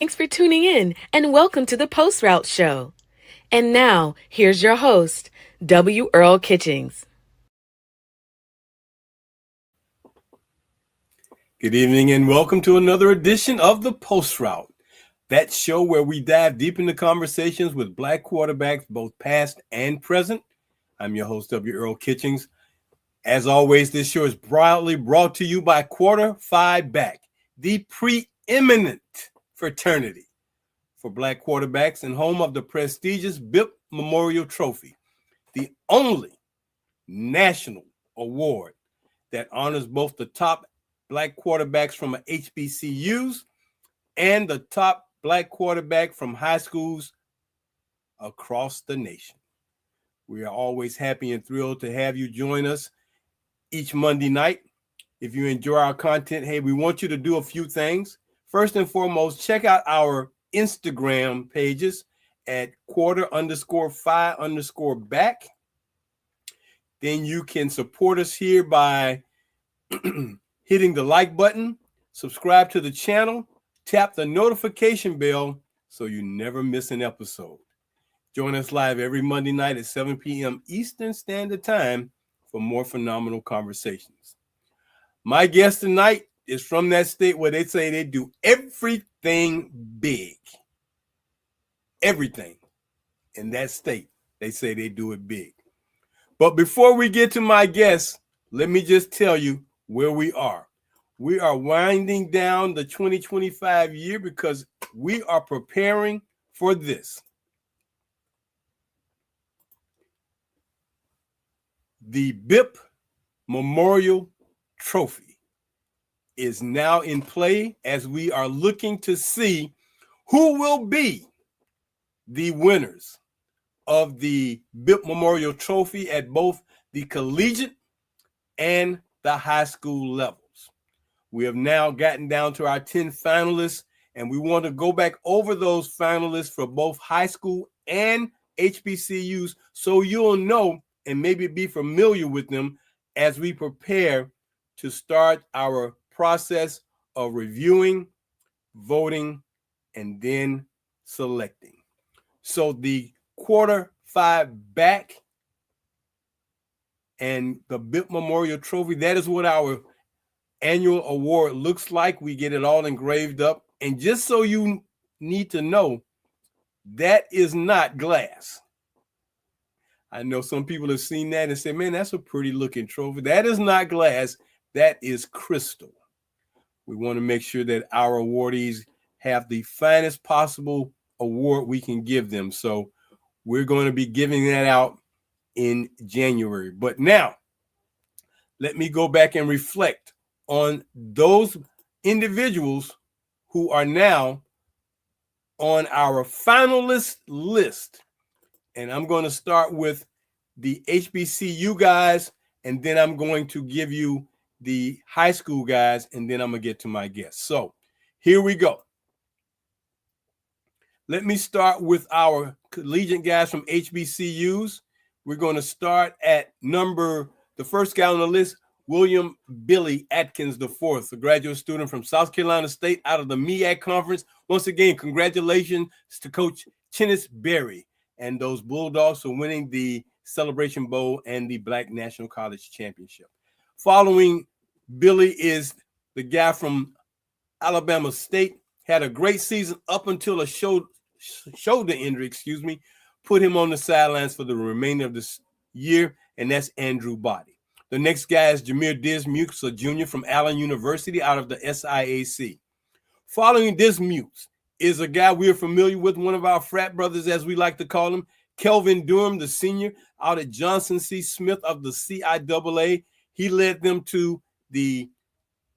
Thanks for tuning in and welcome to the Post Route Show. And now, here's your host, W. Earl Kitchings. Good evening and welcome to another edition of the Post Route, that show where we dive deep into conversations with Black quarterbacks, both past and present. I'm your host, W. Earl Kitchings. As always, this show is proudly brought to you by Quarter Five Back, the preeminent fraternity for Black quarterbacks and home of the prestigious BIP Memorial Trophy, the only national award that honors both the top Black quarterbacks from HBCUs and the top Black quarterback from high schools across the nation. We are always happy and thrilled to have you join us each Monday night. If you enjoy our content, hey, we want you to do a few things. First and foremost, check out our Instagram pages at quarter_5_back. Then you can support us here by hitting the like button, subscribe to the channel, tap the notification bell so you never miss an episode. Join us live every Monday night at 7 p.m. Eastern Standard Time for more phenomenal conversations. My guest tonight is from that state where they say they do everything big. Everything in that state, they say they do it big. But before we get to my guest, let me just tell you where we are. We are winding down the 2025 year because we are preparing for this. The BIP Memorial Trophy is now in play as we are looking to see who will be the winners of the BIP Memorial Trophy at both the collegiate and the high school levels. We have now gotten down to our 10 finalists, and we want to go back over those finalists for both high school and HBCUs so you'll know and maybe be familiar with them as we prepare to start our process of reviewing, voting, and then selecting. So the Quarter Five Back and the BIP Memorial Trophy, that is what our annual award looks like. We get it all engraved up. And just so you need to know, that is not glass. I know some people have seen that and say, man, that's a pretty looking trophy. That is not glass. That is crystal. We want to make sure that our awardees have the finest possible award we can give them. So we're going to be giving that out in January. But now, let me go back and reflect on those individuals who are now on our finalist list. And I'm going to start with the HBCU guys, and then I'm going to give you the high school guys, and then I'm going to get to my guests. So here we go. Let me start with our collegiate guys from HBCUs. We're going to start at the first guy on the list, William Billy Atkins IV, a graduate student from South Carolina State out of the MEAC Conference. Once again, congratulations to Coach Chennis Berry and those Bulldogs for winning the Celebration Bowl and the Black National College Championship. Following Billy is the guy from Alabama State, had a great season up until a shoulder injury, put him on the sidelines for the remainder of this year, and that's Andrew Body. The next guy is Jameer Dismukes, a junior from Allen University out of the SIAC. Following Dismukes is a guy we are familiar with, one of our frat brothers, as we like to call him, Kelvin Durham, the senior out at Johnson C. Smith of the CIAA. He led them to the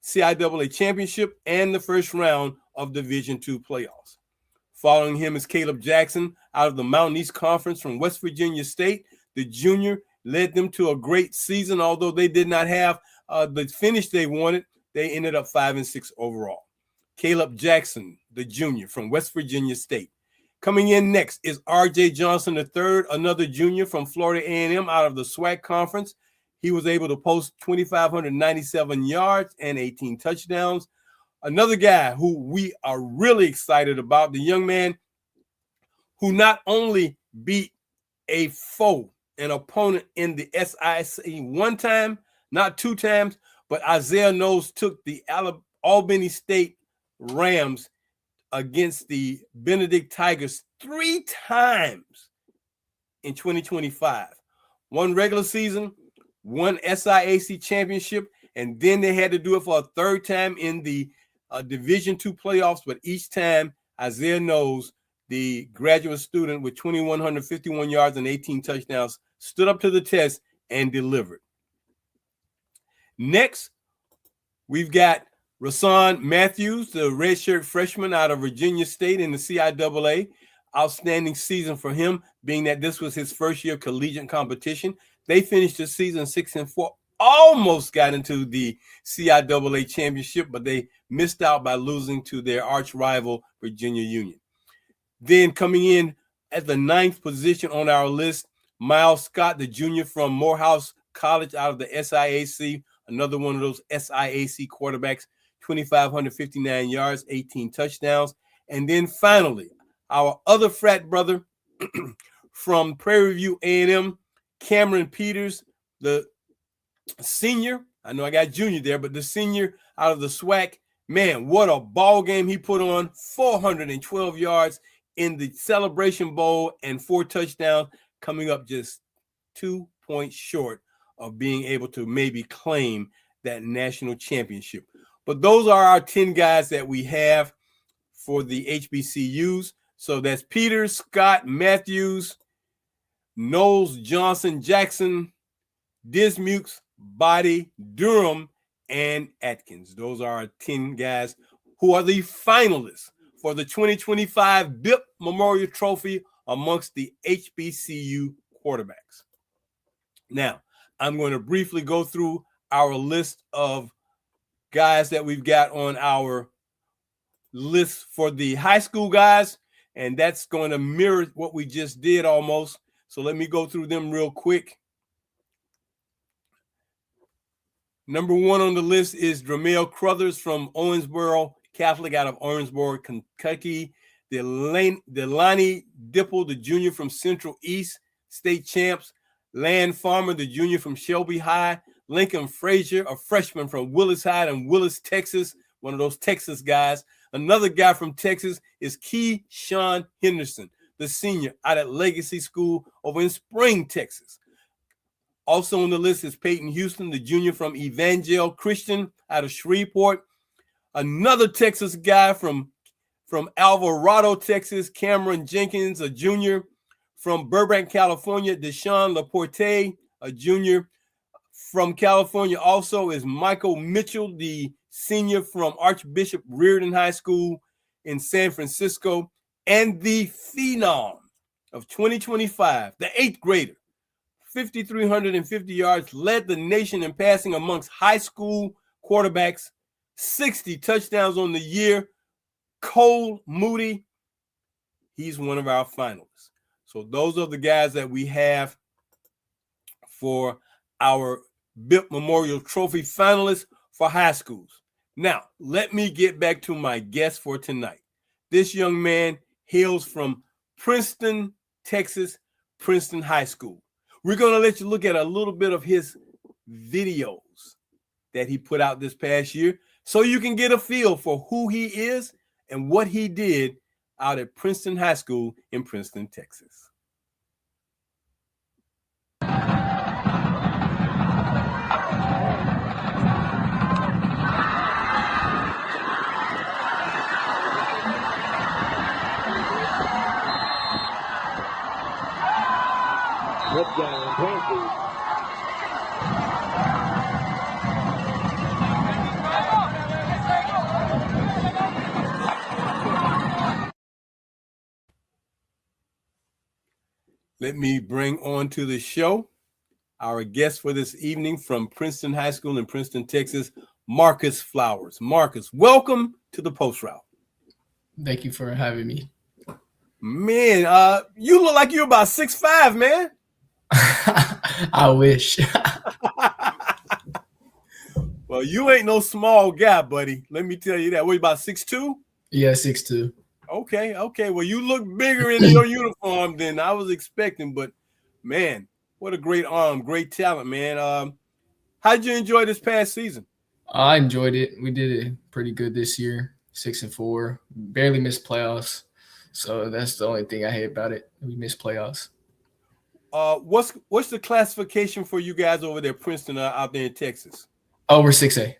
CIAA championship and the first round of Division II playoffs. Following him is Caleb Jackson out of the Mountain East Conference from West Virginia State. The junior led them to a great season, although they did not have the finish they wanted. They ended up 5-6 overall. Caleb Jackson, the junior from West Virginia State. Coming in next is R.J. Johnson III, another junior from Florida A&M out of the SWAC Conference. He was able to post 2,597 yards and 18 touchdowns. Another guy who we are really excited about, the young man who not only beat a foe, an opponent in the SIC one time, not two times, but Isaiah Knowles took the Albany State Rams against the Benedict Tigers 3 times in 2025. One regular season, one SIAC championship, and then they had to do it for a third time in the Division II playoffs, but each time Isaiah Knowles, the graduate student with 2,151 yards and 18 touchdowns, stood up to the test and delivered. Next, we've got Rasan Matthews, the redshirt freshman out of Virginia State in the CIAA. Outstanding season for him, being that this was his first year collegiate competition. They finished the season 6-4, almost got into the CIAA championship, but they missed out by losing to their arch rival, Virginia Union. Then coming in at the 9th position on our list, Miles Scott, the junior from Morehouse College out of the SIAC, another one of those SIAC quarterbacks, 2,559 yards, 18 touchdowns. And then finally, our other frat brother from Prairie View A&M, Cameron Peters, the senior. I know I got junior there, but the senior out of the SWAC. Man, what a ball game he put on, 412 yards in the Celebration Bowl and 4 touchdowns, coming up just 2 points short of being able to maybe claim that national championship. But those are our 10 guys that we have for the HBCUs. So that's Peters, Scott, Matthews, Knowles, Johnson, Jackson, Dismukes, Body, Durham, and Atkins. Those are our 10 guys who are the finalists for the 2025 BIP Memorial Trophy amongst the HBCU quarterbacks. Now, I'm going to briefly go through our list of guys that we've got on our list for the high school guys, and that's going to mirror what we just did almost. So let me go through them real quick. Number 1 on the list is Dramel Crothers from Owensboro Catholic out of Owensboro, Kentucky. Delani Dipple, the junior from Central East, state champs. Land Farmer, the junior from Shelby High. Lincoln Frazier, a freshman from Willis High in Willis, Texas, one of those Texas guys. Another guy from Texas is Keyshawn Henderson, the senior out at Legacy School over in Spring, Texas. Also on the list is Peyton Houston, the junior from Evangel Christian out of Shreveport. Another Texas guy from Alvarado, Texas, Cameron Jenkins, a junior. From Burbank, California, Deshaun Laporte, a junior. From California also is Michael Mitchell, the senior from Archbishop Reardon High School in San Francisco. And the phenom of 2025, the 8th grader, 5,350 yards, led the nation in passing amongst high school quarterbacks, 60 touchdowns on the year. Cole Moody, he's one of our finalists. So those are the guys that we have for our BIP Memorial Trophy finalists for high schools. Now, let me get back to my guest for tonight. This young man hails from Princeton, Texas, Princeton High School. We're going to let you look at a little bit of his videos that he put out this past year so you can get a feel for who he is and what he did out at Princeton High School in Princeton, Texas. Touchdown, Panthers. Let me bring on to the show our guest for this evening from Princeton High School in Princeton, Texas, Marcus Flowers. Marcus, welcome to the Post Route. Thank you for having me. Man, you look like you're about 6'5", man. I wish. Well, you ain't no small guy, buddy. Let me tell you that. What, about 6'2"? Yeah, 6'2". Okay. Well, you look bigger in your uniform than I was expecting, but man, what a great arm, great talent, man. How'd you enjoy this past season? I enjoyed it. We did it pretty good this year. 6-4. Barely missed playoffs. So that's the only thing I hate about it. We missed playoffs. What's the classification for you guys over there, Princeton, out there in Texas? Oh, we're 6A.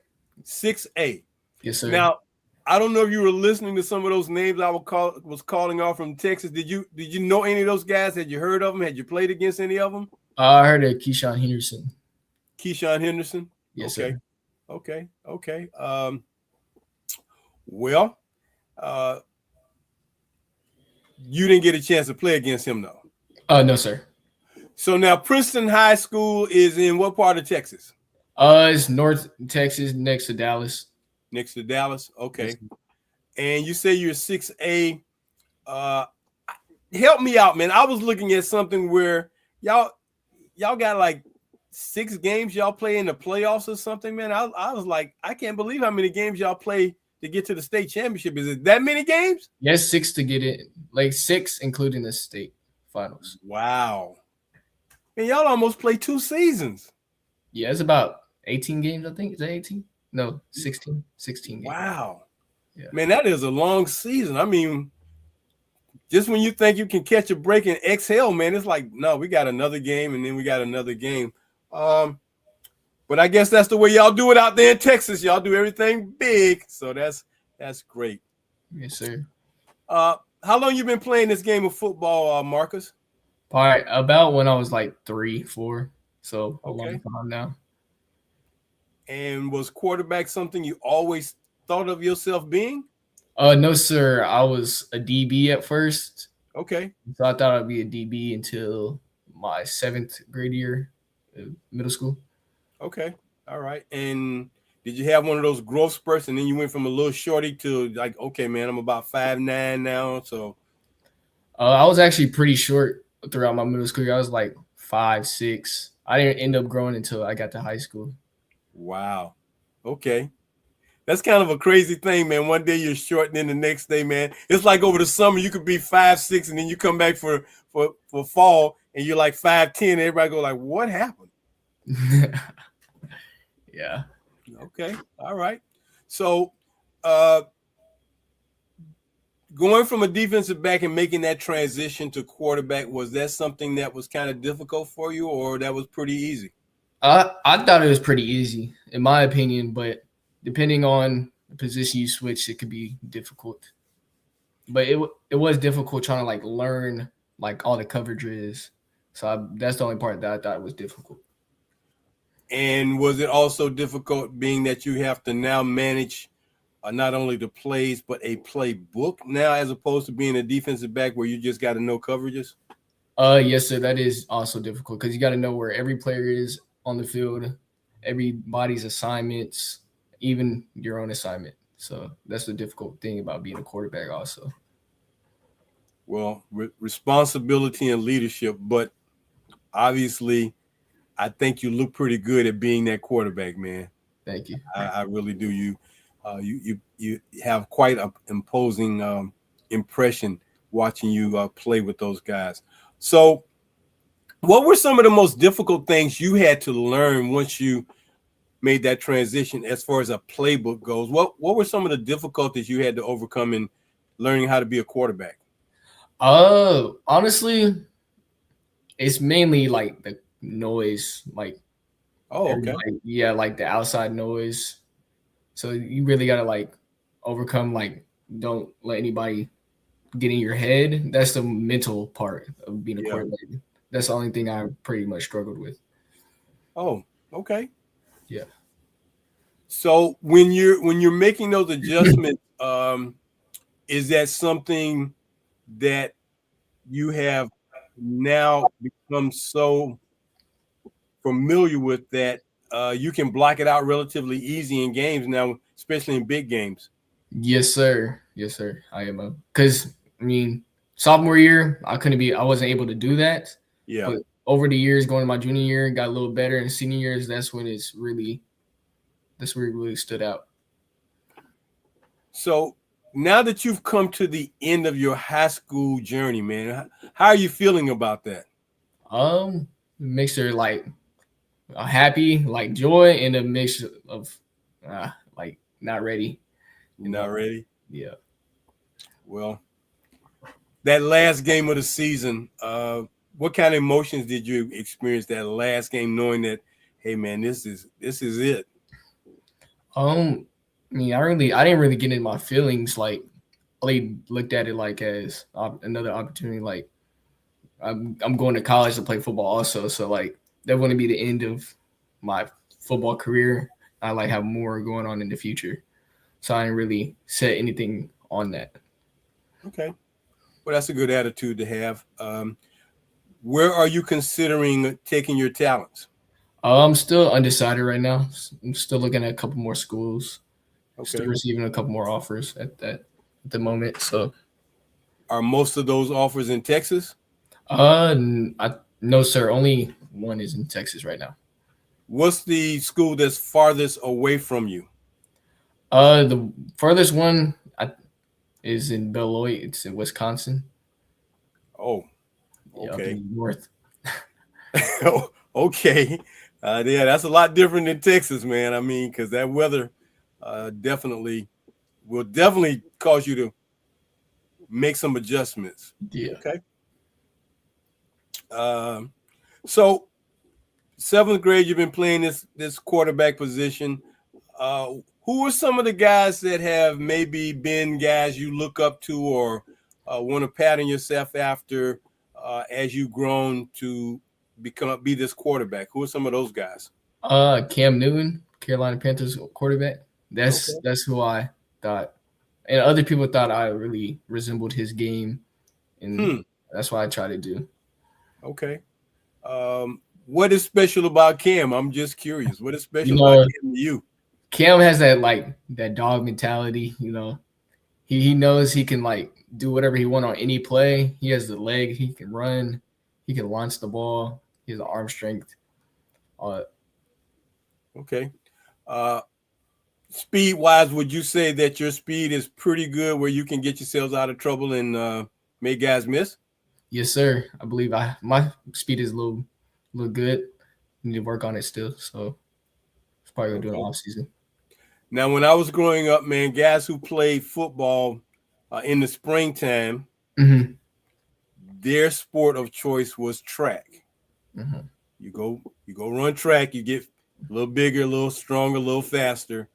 6A. Yes, sir. Now, I don't know if you were listening to some of those names I was calling off from Texas. Did you know any of those guys? Had you heard of them? Had you played against any of them? I heard of Keyshawn Henderson. Keyshawn Henderson? Yes, okay. sir. Okay. You didn't get a chance to play against him, though. No, sir. So now Princeton High School is in what part of Texas? It's North Texas, next to Dallas. Next to Dallas? Okay. Yes. And you say you're 6A. Help me out, man. I was looking at something where y'all got like 6 games y'all play in the playoffs or something, man. I was like, I can't believe how many games y'all play to get to the state championship. Is it that many games? Yes, 6 to get it. Like 6, including the state finals. Wow. Man, y'all almost play 2 seasons. Yeah, it's about 18 games, I think. Is that 18? No, 16. 16 games. Wow. Yeah. Man, that is a long season. I mean, just when you think you can catch a break and exhale, man, it's like, no, we got another game and then we got another game. But I guess that's the way y'all do it out there in Texas. Y'all do everything big. So that's great. Yes, sir. How long you been playing this game of football, Marcus? All right, about when I was like 3, 4. So a long time now. And was quarterback something you always thought of yourself being? No, sir. I was a DB at first. Okay. So I thought I'd be a DB until my 7th grade year, middle school. Okay. All right. And did you have one of those growth spurts and then you went from a little shorty to like, okay, man, I'm about 5'9" now. So I was actually pretty short throughout my middle school year. I was like 5'6". I didn't end up growing until I got to high school. Wow. Okay. That's kind of a crazy thing, man. One day you're short and then the next day, man, it's like over the summer you could be 5'6" and then you come back for fall and you're like 5'10". And everybody go like, what happened? Yeah. Okay. All right. So going from a defensive back and making that transition to quarterback, was that something that was kind of difficult for you or that was pretty easy? I thought it was pretty easy, in my opinion, but depending on the position you switch, it could be difficult. But it was difficult trying to like learn like all the coverages. So that's the only part that I thought was difficult. And was it also difficult being that you have to now manage not only the plays, but a playbook now as opposed to being a defensive back where you just got to know coverages? Yes, sir. That is also difficult because you got to know where every player is on the field, everybody's assignments, even your own assignment. So that's the difficult thing about being a quarterback also. Well, responsibility and leadership, but obviously I think you look pretty good at being that quarterback, man. Thank you. I really do. You have quite an imposing impression watching you play with those guys. So what were some of the most difficult things you had to learn once you made that transition as far as a playbook goes? What were some of the difficulties you had to overcome in learning how to be a quarterback? Honestly, it's mainly like the noise, like okay. Yeah, like the outside noise. So you really gotta like overcome, like don't let anybody get in your head. That's the mental part of being a quarterback. That's the only thing I pretty much struggled with. Oh, okay. Yeah. So when you're making those adjustments, is that something that you have now become so familiar with that you can block it out relatively easy in games now, especially in big games? Yes, sir. Yes, sir. I am because I mean, sophomore year, I wasn't able to do that. Yeah. But over the years, going to my junior year, got a little better. And senior years, that's when it's really that's where he really stood out. So now that you've come to the end of your high school journey, man, how are you feeling about that? Mixture like happy, like joy, and a mix of like not ready. You're not ready? Yeah. Well, that last game of the season, what kind of emotions did you experience that last game, knowing that, hey man, this is it? I mean, I didn't really get in my feelings. Like, I looked at it like as another opportunity. Like, I'm going to college to play football also, so like that wouldn't be the end of my football career. I like have more going on in the future, so I didn't really set anything on that. Okay, well that's a good attitude to have. Where are you considering taking your talents? I'm still undecided right now. I'm still looking at a couple more schools. Okay. Still receiving a couple more offers at the moment. So, are most of those offers in Texas? No, sir. Only one is in Texas right now. What's the school that's farthest away from you? The furthest one is in Beloit. It's in Wisconsin. Oh, Yeah, okay. up in the north. Okay. Yeah, that's a lot different than Texas, man. I mean, because that weather definitely will cause you to make some adjustments. Yeah. Okay. So 7th grade, you've been playing this quarterback position. Who are some of the guys that have maybe been guys you look up to or want to pattern yourself after as you've grown to be this quarterback? Who are some of those guys? Cam Newton, Carolina Panthers quarterback. That's who I thought, and other people thought I really resembled his game, and that's what I try to do. Okay. What is special about Cam? I'm just curious. What is special about Cam to you? Cam has that dog mentality. He knows he can like do whatever he wants on any play. He has the leg. He can run. He can launch the ball. He has the arm strength. Okay. Speed-wise, would you say that your speed is pretty good where you can get yourselves out of trouble and make guys miss? Yes, sir. I believe my speed is a little good. I need to work on it still. So it's probably going to do an off season. Now, when I was growing up, man, guys who played football in the springtime, their sport of choice was track. Mm-hmm. You go run track, you get a little bigger, a little stronger, a little faster.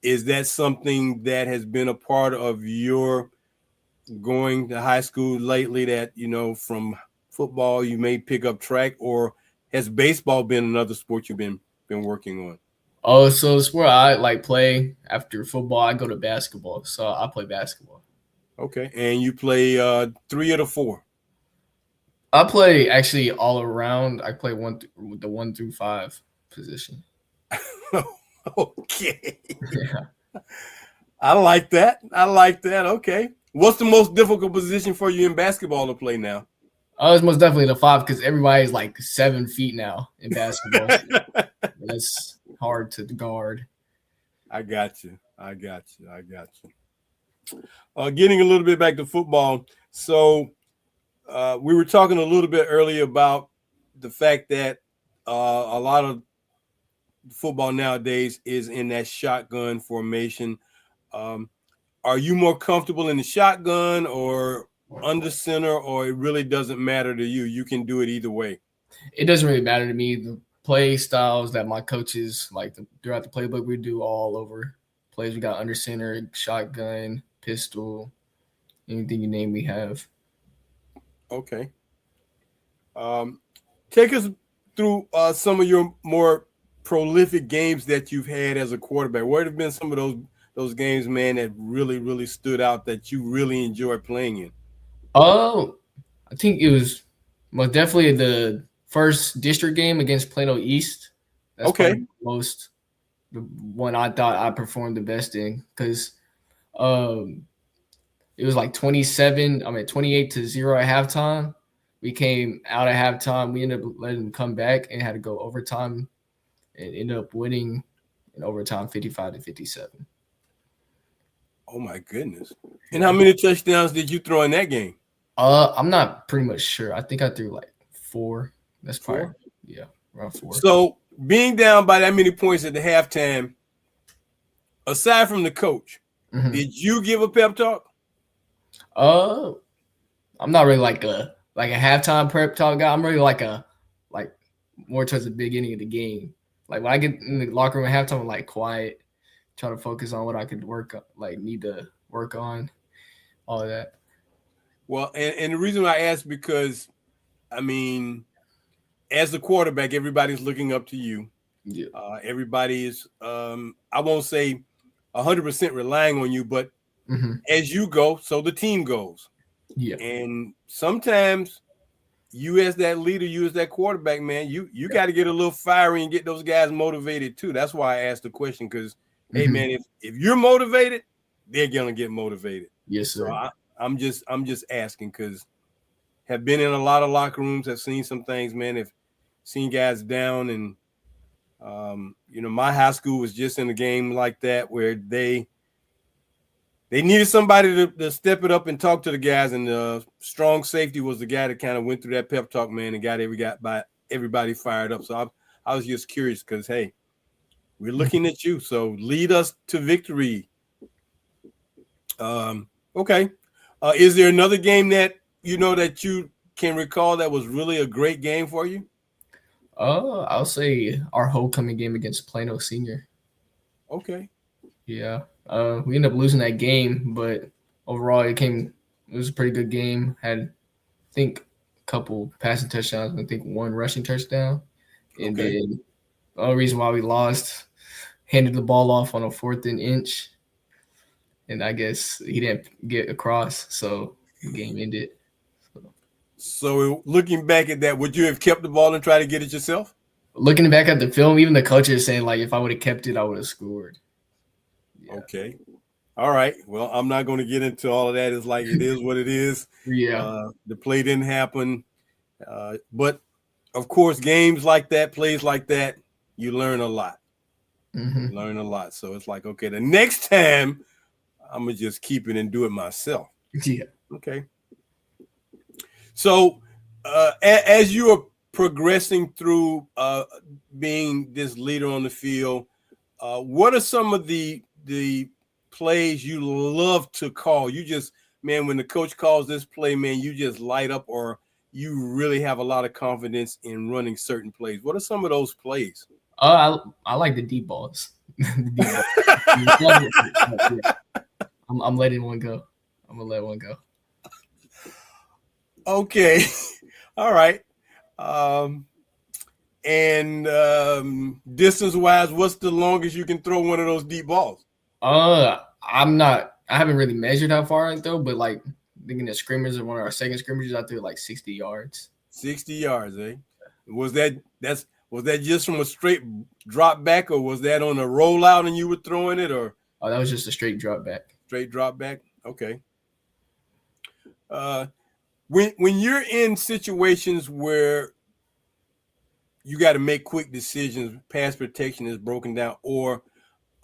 Is that something that has been a part of your going to high school lately, that, from football you may pick up track, or has baseball been another sport you've been working on? Oh, so it's where I like play after football. I go to basketball, so I play basketball. Okay, and you play 3 or 4? I play actually all around. I play the 1 through 5 position. Okay. Yeah. I like that. Okay. What's the most difficult position for you in basketball to play now? Oh, it's most definitely the 5 because everybody's like 7 feet now in basketball. That's hard to guard. I got you. Getting a little bit back to football. So we were talking a little bit earlier about the fact that a lot of football nowadays is in that shotgun formation. Are you more comfortable in the shotgun or under center, or it really doesn't matter to you? You can do it either way. It doesn't really matter to me. The play styles that my coaches like throughout the playbook, we do all over plays. We got under center, shotgun, pistol, anything you name, we have. Okay. Take us through some of your more prolific games that you've had as a quarterback. What have been some of those games, man, that really, really stood out that you really enjoyed playing in? Oh, I think it was most definitely the first district game against Plano East. That's okay. The one I thought I performed the best in, because it was like 28-0 at halftime. We came out at halftime. We ended up letting them come back and had to go overtime and ended up winning in overtime, 55-57. Oh my goodness! And how many touchdowns did you throw in that game? I'm not pretty much sure. I think I threw like 4. That's 4? probably around 4. So being down by that many points at the halftime, aside from the coach, did you give a pep talk? I'm not really like a halftime prep talk guy. I'm really like more towards the beginning of the game. Like when I get in the locker room at halftime, I'm like quiet, try to focus on what I could need to work on, all of that. Well, and the reason I ask because, I mean, as the quarterback, everybody's looking up to you. Yeah. Everybody is, I won't say 100% relying on you, but as you go, so the team goes. Yeah. And sometimes you as that leader, you as that quarterback, man, you got to get a little fiery and get those guys motivated too. That's why I asked the question because, hey, man, if you're motivated, they're going to get motivated. Yes, sir. So I'm just asking because have been in a lot of locker rooms, have seen some things, man, have seen guys down. And, my high school was just in a game like that where they needed somebody to step it up and talk to the guys. And the strong safety was the guy that kind of went through that pep talk, man, and got everybody fired up. So I was just curious because, hey, we're looking at you. So lead us to victory. Okay. Is there another game that that you can recall that was really a great game for you? I'll say our homecoming game against Plano Senior. Okay. Yeah. We ended up losing that game, but overall it was a pretty good game. Had, I think, a couple passing touchdowns, I think 1 rushing touchdown. And then the only reason why we lost, handed the ball off on a 4th and inch. And I guess he didn't get across, so the game ended. So looking back at that, would you have kept the ball and try to get it yourself? Looking back at the film, even the coach is saying, like, if I would have kept it, I would have scored. Yeah. Okay. All right. Well, I'm not going to get into all of that. It's like it is what it is. Yeah. The play didn't happen. But, of course, games like that, plays like that, you learn a lot. You learn a lot. So it's like, okay, the next time I'm going to just keep it and do it myself. Yeah. Okay. So as you are progressing through being this leader on the field, what are some of the plays you love to call? You just, man, when the coach calls this play, man, you just light up, or you really have a lot of confidence in running certain plays. What are some of those plays? I like the deep balls. I'm letting one go. I'm gonna let one go. Okay. All right. Distance wise, what's the longest you can throw one of those deep balls? I haven't really measured how far I throw, but like thinking the scrimmage or one of our second scrimmages, I threw like 60 yards. 60 yards, eh? Was that just from a straight drop back, or was that on a rollout and you were throwing it, or? Oh, that was just a straight drop back. Straight drop back. Okay. When you're in situations where you got to make quick decisions, pass protection is broken down, or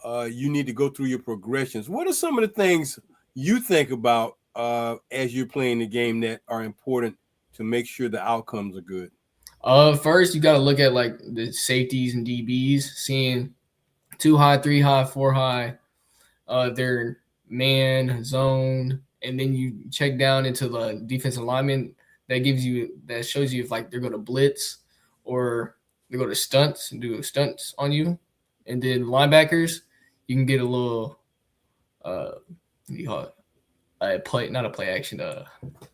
you need to go through your progressions, what are some of the things you think about as you're playing the game that are important to make sure the outcomes are good? First, you got to look at like the safeties and DBs, seeing 2 high, 3 high, 4 high, their man, zone, and then you check down into the defensive lineman. That shows you if like they're going to blitz or they're going to stunts and do stunts on you. And then linebackers, you can get a little what do you call it? Not a play action.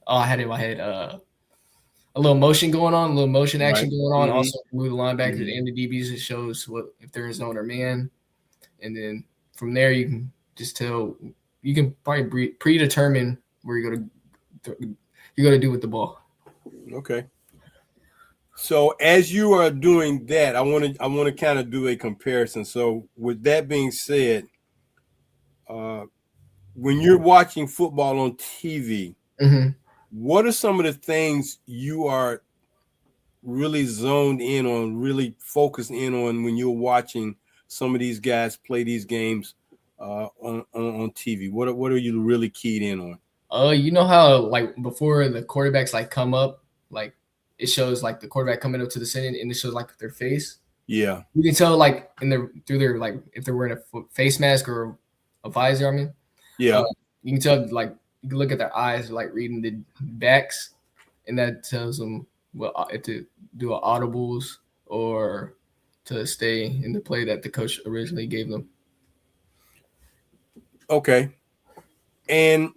I had it in my head. A little motion going on, a little motion action going on. Also move the linebackers and the DBs. It shows what if they're in zone or man. And then from there you can just tell. You can probably predetermine where you're gonna do with the ball. Okay. So as you are doing that, I want to kind of do a comparison. So with that being said, when you're watching football on TV, what are some of the things you are really zoned in on, really focused in on when you're watching some of these guys play these games on TV? What are you really keyed in on? You know how like before the quarterbacks like come up, like it shows like the quarterback coming up to the center and it shows like their face. Yeah. You can tell like through their like if they're wearing a face mask or a visor. I mean, Yeah. you can tell like you can look at their eyes like reading the backs, and that tells them if to do audibles or to stay in the play that the coach originally gave them. Okay. And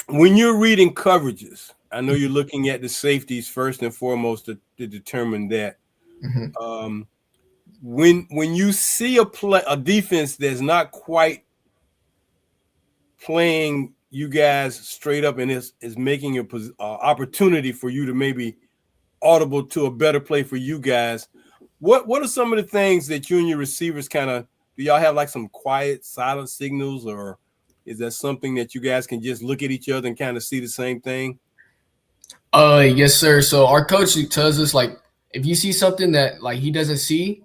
when you're reading coverages, I know you're looking at the safeties first and foremost to determine that. Mm-hmm. When you see a defense that's not quite playing you guys straight up and is making an opportunity for you to maybe audible to a better play for you guys, what are some of the things that you and your receivers kind of do? Y'all have like some quiet, silent signals, or is that something that you guys can just look at each other and kind of see the same thing? Yes, sir. So our coach tells us like if you see something that like he doesn't see,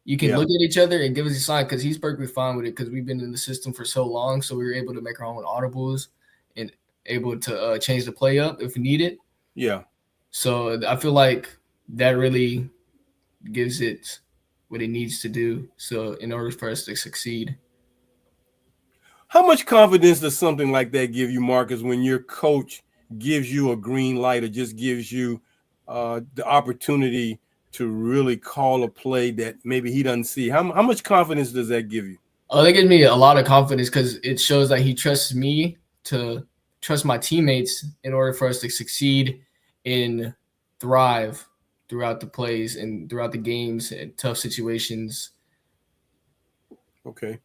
you can look at each other and give us a sign because he's perfectly fine with it because we've been in the system for so long. So we were able to make our own audibles and able to change the play up if we need it. Yeah. So I feel like that really gives it what it needs to do. So in order for us to succeed. How much confidence does something like that give you, Marcus, when your coach gives you a green light or just gives you the opportunity to really call a play that maybe he doesn't see? How much confidence does that give you? That gives me a lot of confidence because it shows that he trusts me to trust my teammates in order for us to succeed and thrive throughout the plays and throughout the games and tough situations. Okay.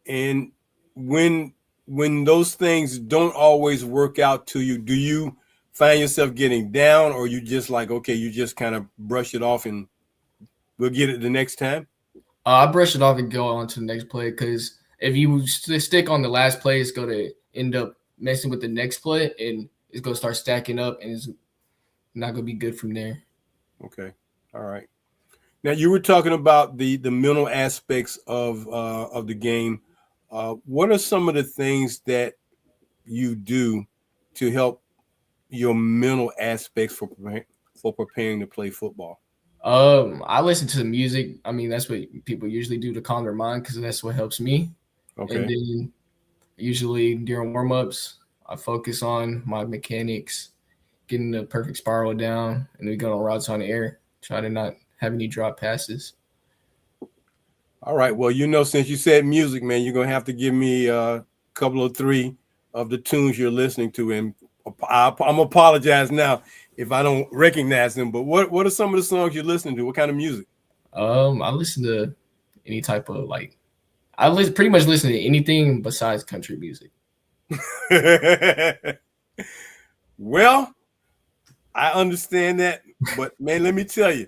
And when those things don't always work out to you, do you find yourself getting down, or you just like, okay, you just kind of brush it off and we'll get it the next time? I brush it off and go on to the next play because if you stick on the last play, it's going to end up messing with the next play and it's going to start stacking up and it's not going to be good from there. Okay. All right. Now you were talking about the mental aspects of the game. What are some of the things that you do to help your mental aspects for preparing to play football? I listen to the music. I mean, that's what people usually do to calm their mind because that's what helps me. Okay. And then usually during warm-ups, I focus on my mechanics, getting the perfect spiral down, and we go on routes on the air, try to not have any drop passes. All right. Well, since you said music, man, you're going to have to give me a couple of 3 of the tunes you're listening to. And I'm apologize now if I don't recognize them. But what are some of the songs you're listening to? What kind of music? I listen to any type of pretty much listen to anything besides country music. Well, I understand that. But, man, let me tell you.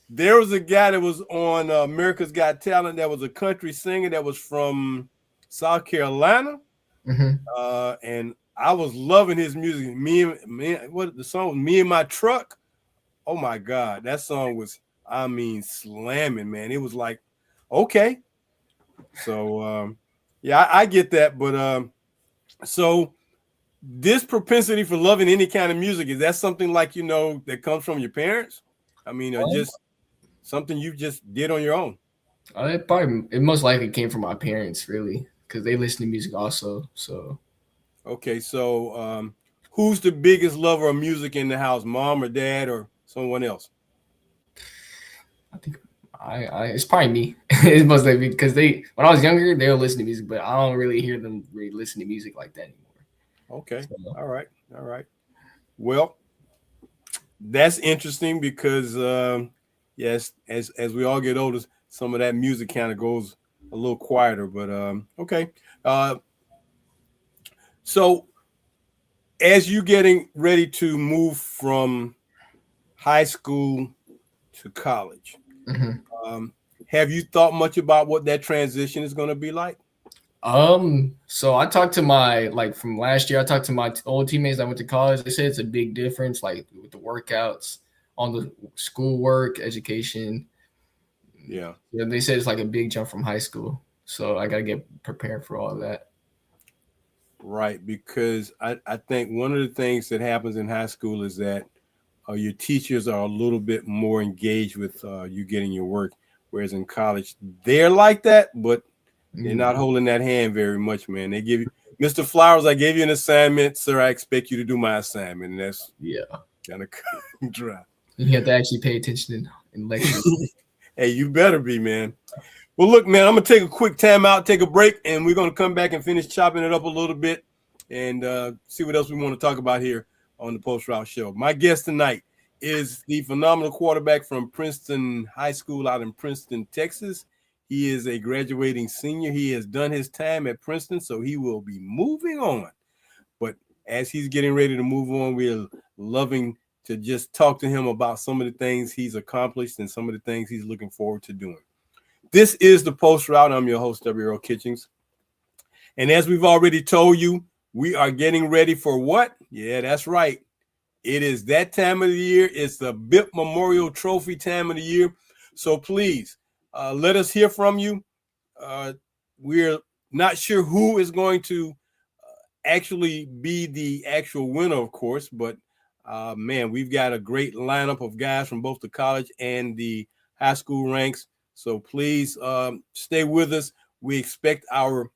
There was a guy that was on America's Got Talent that was a country singer that was from South Carolina. Mm-hmm. And I was loving his music. The song was Me and My Truck. Oh, my God. That song was, slamming, man. It was like, okay. So, I get that. But so this propensity for loving any kind of music, is that something like, that comes from your parents? I mean, or just something you just did on your own? It most likely came from my parents, really, because they listen to music also. So, okay, so who's the biggest lover of music in the house, mom or dad or someone else? I think it's probably me. It's most likely because when I was younger, they would listen to music, but I don't really hear them really listen to music like that anymore. Okay, so. All right. Well, that's interesting because yes, as we all get older, some of that music kind of goes a little quieter, but okay. So as you getting ready to move from high school to college, have you thought much about what that transition is going to be like? So I talked to from last year, I talked to my old teammates that went to college. They said it's a big difference, like with the workouts, on the schoolwork, education, Yeah. Yeah, they said it's like a big jump from high school, so I gotta get prepared for all that. Right, because I think one of the things that happens in high school is that your teachers are a little bit more engaged with you getting your work, whereas in college they're like that, but they're not holding that hand very much, man. They give you, Mr. Flowers, I gave you an assignment, sir. I expect you to do my assignment, and that's kind of dry. You have to actually pay attention in lectures. Hey, you better be, man. Well, look, man, I'm going to take a quick time out, take a break, and we're going to come back and finish chopping it up a little bit and see what else we want to talk about here on the Post Route Show. My guest tonight is the phenomenal quarterback from Princeton High School out in Princeton, Texas. He is a graduating senior. He has done his time at Princeton, so he will be moving on. But as he's getting ready to move on, we're loving to just talk to him about some of the things he's accomplished and some of the things he's looking forward to doing. This is the Post Route. I'm your host, W. Earl Kitchings. And as we've already told you, we are getting ready for what? Yeah, that's right. It is that time of the year. It's the BIP Memorial Trophy time of the year. So please let us hear from you. We're not sure who is going to actually be the actual winner, of course, but man, we've got a great lineup of guys from both the college and the high school ranks. So please stay with us. We expect our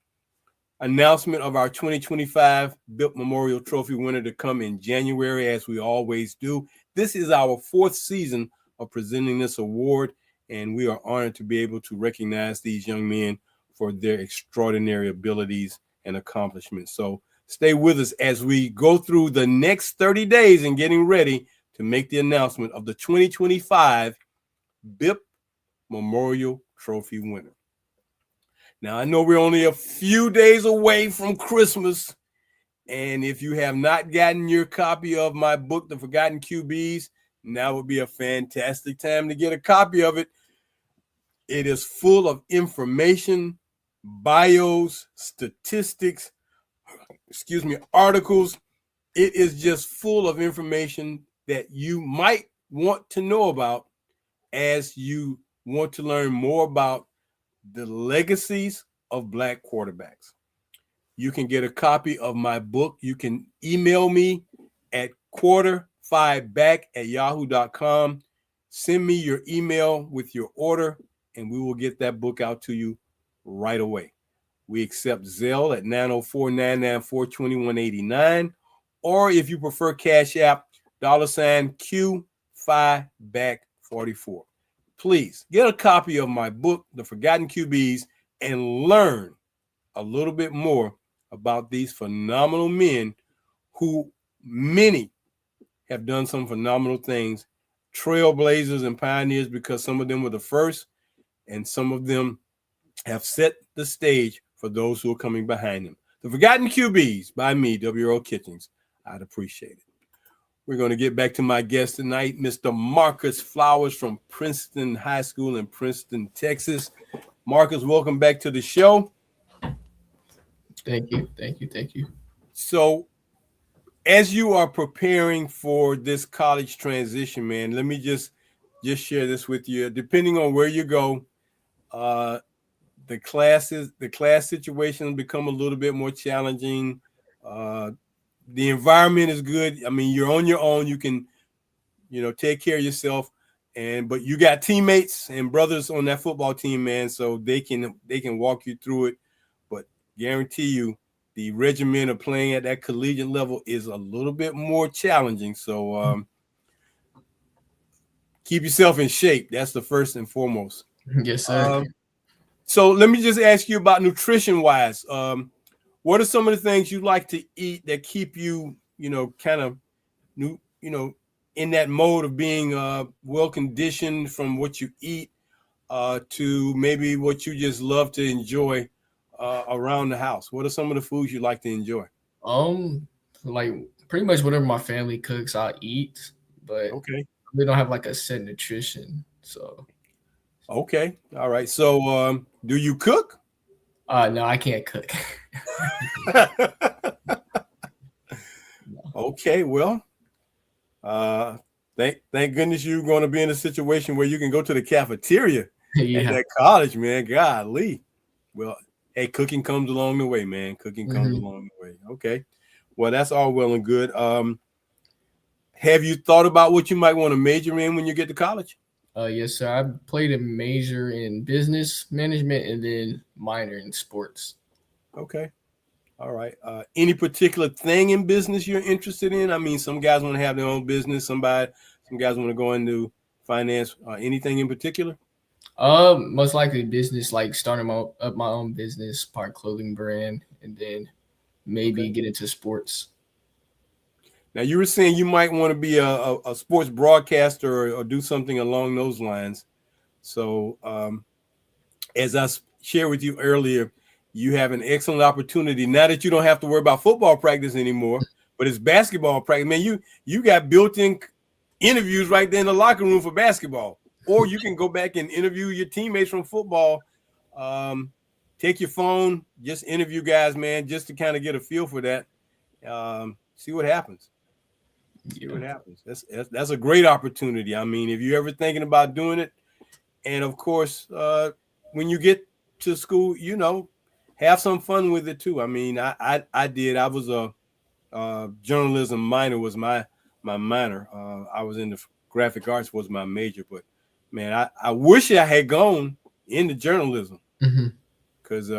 announcement of our 2025 BIP Memorial Trophy winner to come in January, as we always do. This is our fourth season of presenting this award, and we are honored to be able to recognize these young men for their extraordinary abilities and accomplishments. So stay with us as we go through the next 30 days and getting ready to make the announcement of the 2025 BIP Memorial Trophy winner. Now, I know we're only a few days away from Christmas, and if you have not gotten your copy of my book, The Forgotten QBs, now would be a fantastic time to get a copy of it. It is full of information, bios, statistics, articles. It is just full of information that you might want to know about as you want to learn more about the legacies of Black quarterbacks. You can get a copy of my book. You can email me at quarter5back@yahoo.com. Send me your email with your order, and we will get that book out to you right away. We accept Zelle at 904-994-2189, or if you prefer Cash App, $Q5back44. Please get a copy of my book, The Forgotten QBs, and learn a little bit more about these phenomenal men who many have done some phenomenal things, trailblazers and pioneers, because some of them were the first and some of them have set the stage for those who are coming behind them. The Forgotten QBs by me, W. Earl Kitchings. I'd appreciate it. We're going to get back to my guest tonight, Mr. Marcus Flowers from Princeton High School in Princeton, Texas. Marcus, welcome back to the show. Thank you. So, as you are preparing for this college transition, man, let me just share this with you. Depending on where you go, the class situation become a little bit more challenging. The environment is good. I mean, you're on your own. You can, take care of yourself, but you got teammates and brothers on that football team, man. So they can walk you through it. But guarantee you, the regimen of playing at that collegiate level is a little bit more challenging. So keep yourself in shape. That's the first and foremost. Yes, sir. So let me just ask you about nutrition-wise. What are some of the things you like to eat that keep you, kind of, in that mode of being well-conditioned from what you eat to maybe what you just love to enjoy around the house? What are some of the foods you like to enjoy? Like pretty much whatever my family cooks, I eat, but okay, they don't have like a set nutrition. So okay, all right. So do you cook? No, I can't cook. Okay, well, thank goodness you're going to be in a situation where you can go to the cafeteria Yeah. that college, man. Golly. Well, hey, cooking comes along the way, man. Cooking comes along the way. Okay. Well, that's all well and good. Have you thought about what you might want to major in when you get to college? Yes, sir. I played a major in business management and then minor in sports. Okay. All right. Any particular thing in business you're interested in? I mean, some guys want to have their own business. Some guys want to go into finance. Anything in particular? Most likely business, like starting up my own business, part clothing brand, and then maybe get into sports. Now, you were saying you might want to be a sports broadcaster or do something along those lines. So, as I shared with you earlier, you have an excellent opportunity now that you don't have to worry about football practice anymore, but it's basketball practice. Man, you got built-in interviews right there in the locker room for basketball, or you can go back and interview your teammates from football. Take your phone, just interview guys, man, just to kind of get a feel for that. See what happens. See what happens. That's a great opportunity. I mean, if you're ever thinking about doing it, and of course, when you get to school, have some fun with it too. I mean, I did. I was a journalism minor was my minor. I was into graphic arts was my major, but man, I wish I had gone into journalism because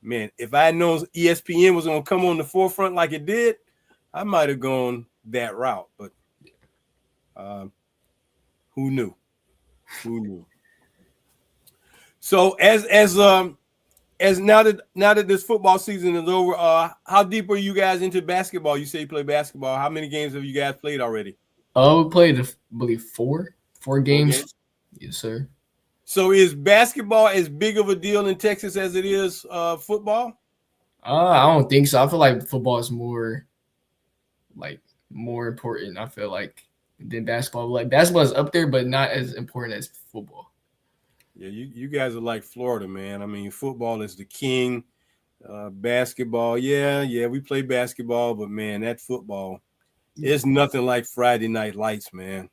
man, if I had known ESPN was going to come on the forefront like it did, I might have gone that route. But who knew? Who knew? So as now that this football season is over, how deep are you guys into basketball? You say you play basketball. How many games have you guys played already? We played, I believe, four games. Yes, sir. So is basketball as big of a deal in Texas as it is football? I don't think so. I feel like football is more important. I feel like than basketball. Like basketball is up there, but not as important as football. Yeah, you guys are like Florida, man. I mean, football is the king. Basketball, yeah, we play basketball, but man, that football, it's nothing like Friday Night Lights, man.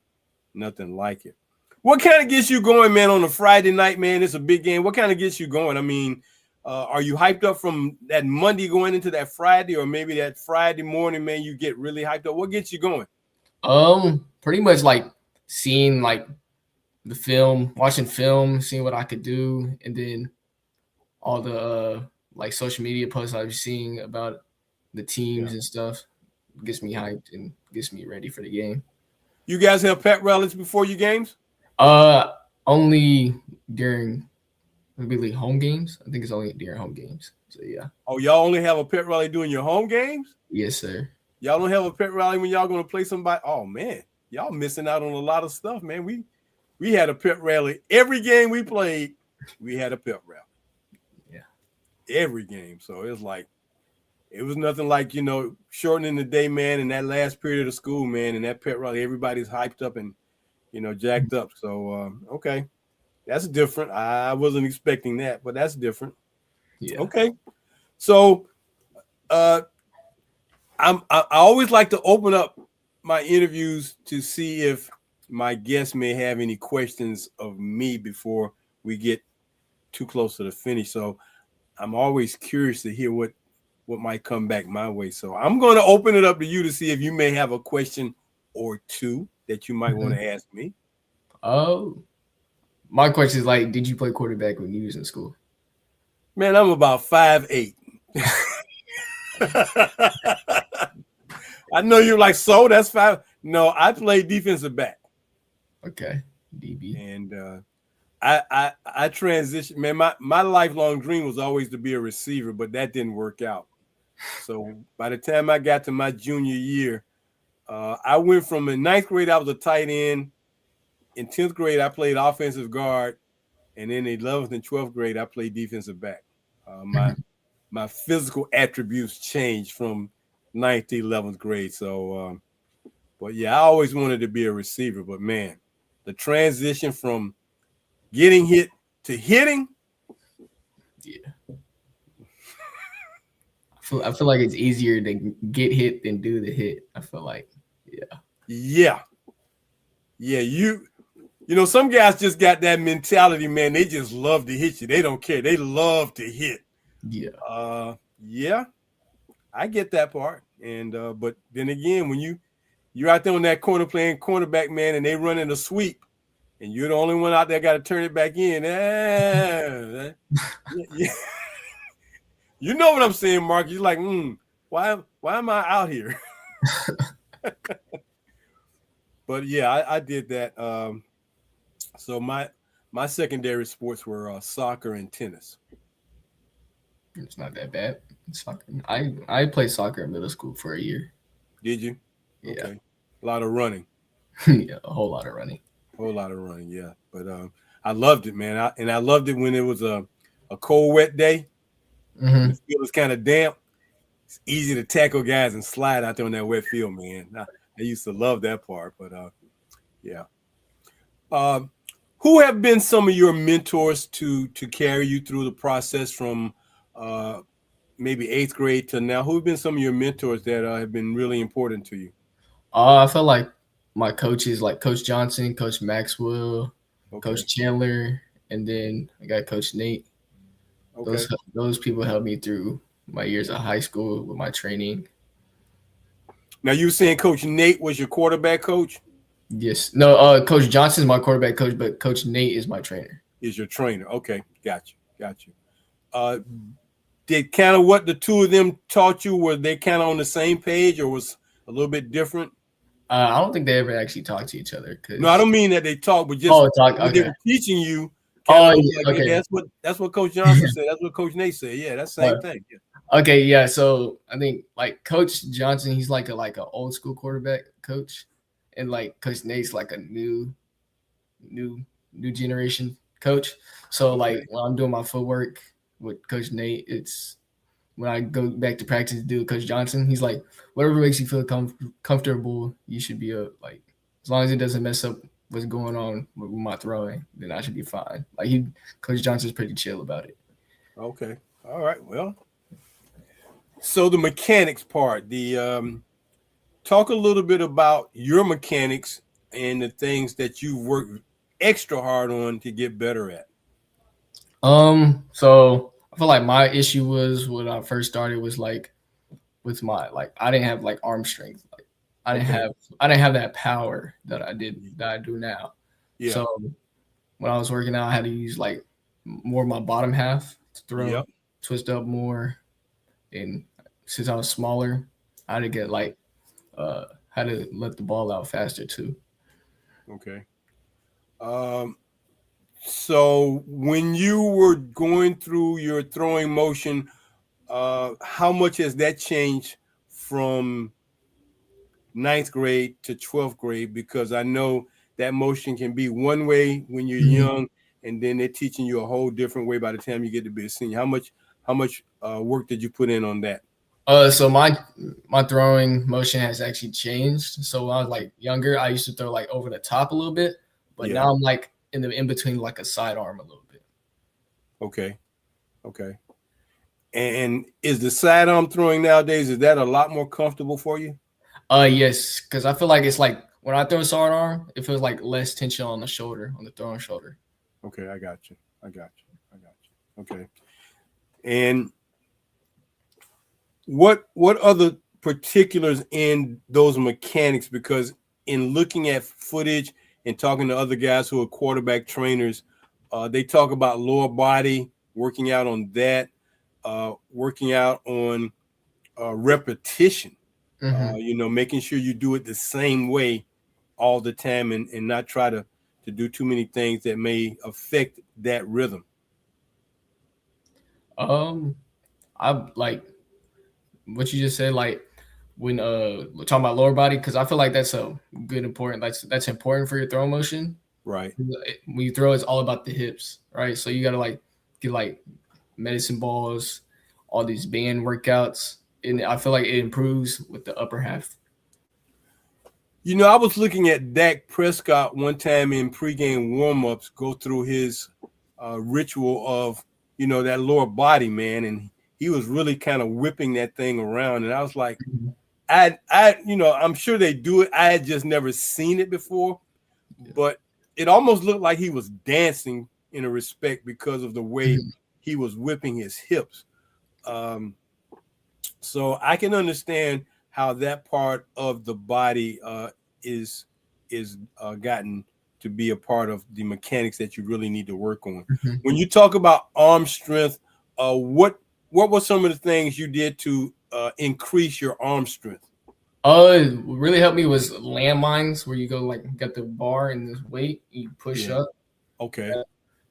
Nothing like it. What kind of gets you going, man, on a Friday night, man? It's a big game. What kind of gets you going? I mean, are you hyped up from that Monday going into that Friday, or maybe that Friday morning, man, you get really hyped up? What gets you going? Pretty much like seeing like the film, watching film, seeing what I could do, and then all the like social media posts I've seen about the teams and stuff gets me hyped and gets me ready for the game. You guys have pep rallies before your games? Only during really home games. I think it's only during home games. So yeah. Oh, y'all only have a pep rally during your home games? Yes, sir. Y'all don't have a pep rally when y'all gonna play somebody? Oh man, y'all missing out on a lot of stuff, man. We had a pep rally every game we played. We had a pep rally. Yeah, every game. So it was nothing like shortening the day, man. In that last period of school, man, and that pep rally, everybody's hyped up and jacked up. So okay, that's different. I wasn't expecting that, but that's different. Yeah. Okay, so I always like to open up my interviews to see if my guests may have any questions of me before we get too close to the finish. So I'm always curious to hear what might come back my way. So I'm going to open it up to you to see if you may have a question or two that you might want to ask me. Oh, my question is like, did you play quarterback when you was in school? Man, I'm about 5'8". I know you're like, so that's 5. No, I played defensive back. Okay, DB. And I transitioned. Man, my lifelong dream was always to be a receiver, but that didn't work out. So by the time I got to my junior year, I went from in 9th grade, I was a tight end. In 10th grade, I played offensive guard. And in 11th and 12th grade, I played defensive back. My physical attributes changed from 9th to 11th grade. So, but yeah, I always wanted to be a receiver. But man, the transition from getting hit to hitting. Yeah. I feel like it's easier to get hit than do the hit. I feel like, yeah. Yeah. You know, some guys just got that mentality, man. They just love to hit you. They don't care. They love to hit. Yeah. Yeah, I get that part. And but then again, when you're out there on that corner playing cornerback, man, and they running a sweep, and you're the only one out there got to turn it back in. Yeah. You know what I'm saying, Mark? You're like, why am I out here? But yeah, I did that. So my secondary sports were soccer and tennis. It's not that bad. Soccer. I played soccer in middle school for a year. Did you? Yeah. Okay. A lot of running. Yeah, a whole lot of running. Yeah. But I loved it, man. I loved it when it was a cold, wet day. Mm-hmm. The field was kind of damp. It's easy to tackle guys and slide out there on that wet field, man. I used to love that part. But yeah. Who have been some of your mentors to carry you through the process from maybe 8th grade to now? Who have been some of your mentors that have been really important to you? I felt like my coaches, like Coach Johnson, Coach Maxwell, Okay. Coach Chandler, and then I got Coach Nate. Okay. Those people helped me through my years of high school with my training. Now, you were saying Coach Nate was your quarterback coach? Yes. No, Coach Johnson's my quarterback coach, but Coach Nate is my trainer. Is your trainer. Okay, got you. Did kind of what the two of them taught you, were they kind of on the same page or was a little bit different? I don't think they ever actually talked to each other. No, I don't mean that they talk, but just okay. they were teaching you. Okay. Hey, that's what Coach Johnson said. That's what Coach Nate said. Yeah, that's the same thing. Yeah. Okay, yeah. So I think like Coach Johnson, he's like a old school quarterback coach, and like Coach Nate's like a new generation coach. So like when I'm doing my footwork with Coach Nate, it's when I go back to practice to do with Coach Johnson, he's like, whatever makes you feel comfortable, you should be like, as long as it doesn't mess up what's going on with my throwing, then I should be fine. Like Coach Johnson's pretty chill about it. Okay. All right. Well, so the mechanics part, talk a little bit about your mechanics and the things that you've worked extra hard on to get better at. So I feel like my issue was when I first started was like with my I didn't have like arm strength. Like I didn't have that power that I do now. Yeah. So when I was working out, I had to use like more of my bottom half to throw, twist up more. And since I was smaller, I had to get had to let the ball out faster too. Okay. So when you were going through your throwing motion, how much has that changed from 9th grade to 12th grade? Because I know that motion can be one way when you're young, and then they're teaching you a whole different way by the time you get to be a senior. How much work did you put in on that? So my throwing motion has actually changed. So when I was like younger, I used to throw like over the top a little bit, but now I'm like in between like a sidearm a little bit. Okay. And is the sidearm throwing nowadays, is that a lot more comfortable for you? Yes, because I feel like it's like when I throw a sidearm, it feels like less tension on the shoulder, on the throwing shoulder. Okay, I got you. Okay. And what other particulars in those mechanics? Because in looking at footage and talking to other guys who are quarterback trainers, they talk about lower body, working out on that, working out on repetition, making sure you do it the same way all the time and not try to do too many things that may affect that rhythm. I like what you just said, like when we're talking about lower body, because I feel like that's a good important that's important for your throw motion. Right. When you throw, it's all about the hips, right? So you gotta like get like medicine balls, all these band workouts, and I feel like it improves with the upper half. You know, I was looking at Dak Prescott one time in pregame warm-ups go through his ritual of, that lower body, man, and he was really kind of whipping that thing around. And I was like, I'm sure they do it. I had just never seen it before, but it almost looked like he was dancing in a respect because of the way he was whipping his hips. So I can understand how that part of the body is gotten to be a part of the mechanics that you really need to work on. When you talk about arm strength, what were some of the things you did to increase your arm strength? What really helped me was landmines, where you go like got the bar and this weight, you push up. Okay.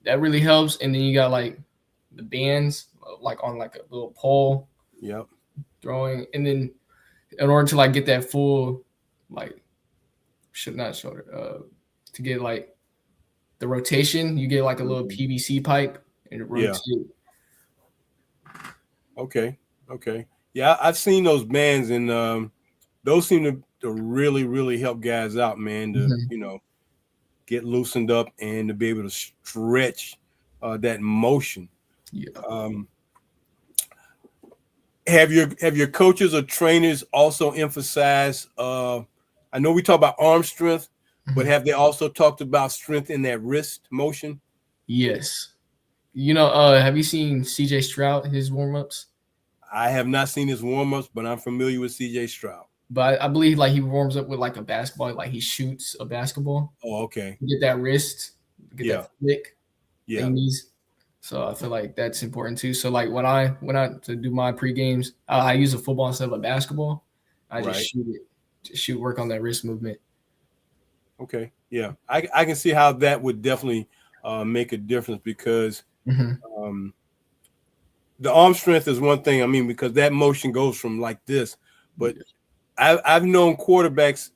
That really helps. And then you got like the bands, like on like a little pole. Yep. Throwing, and then in order to like get that full, like, to get like the rotation, you get like a little PVC pipe and it rotates. Okay. Yeah, I've seen those bands, and those seem to really, really help guys out, man, to get loosened up and to be able to stretch that motion. Have your coaches or trainers also emphasized? I know we talk about arm strength, but have they also talked about strength in that wrist motion? Yes. Have you seen CJ Stroud, his warm-ups? I have not seen his warm-ups, but I'm familiar with CJ Stroud. But I believe like he warms up with like a basketball, like he shoots a basketball. Oh, okay. Get that wrist, get that flick. Yeah. So I feel like that's important too. So like when I to do my pre-games, I use a football instead of a basketball. I just shoot it, work on that wrist movement. Okay. Yeah. I can see how that would definitely make a difference, because the arm strength is one thing. I mean, because that motion goes from like this, but I've known quarterbacks,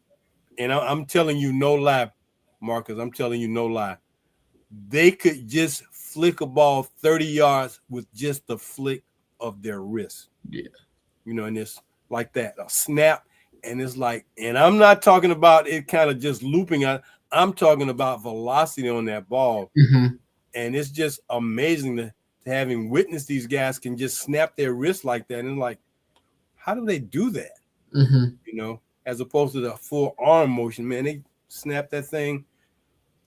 and I'm telling you no lie, Marcus, I'm telling you no lie. They could just flick a ball 30 yards with just the flick of their wrist. Yeah. And it's like that, a snap. And it's like, and I'm not talking about it kind of just looping out. I'm talking about velocity on that ball. And it's just amazing to having witnessed these guys can just snap their wrist like that. And like, how do they do that? As opposed to the full arm motion, man, they snap that thing.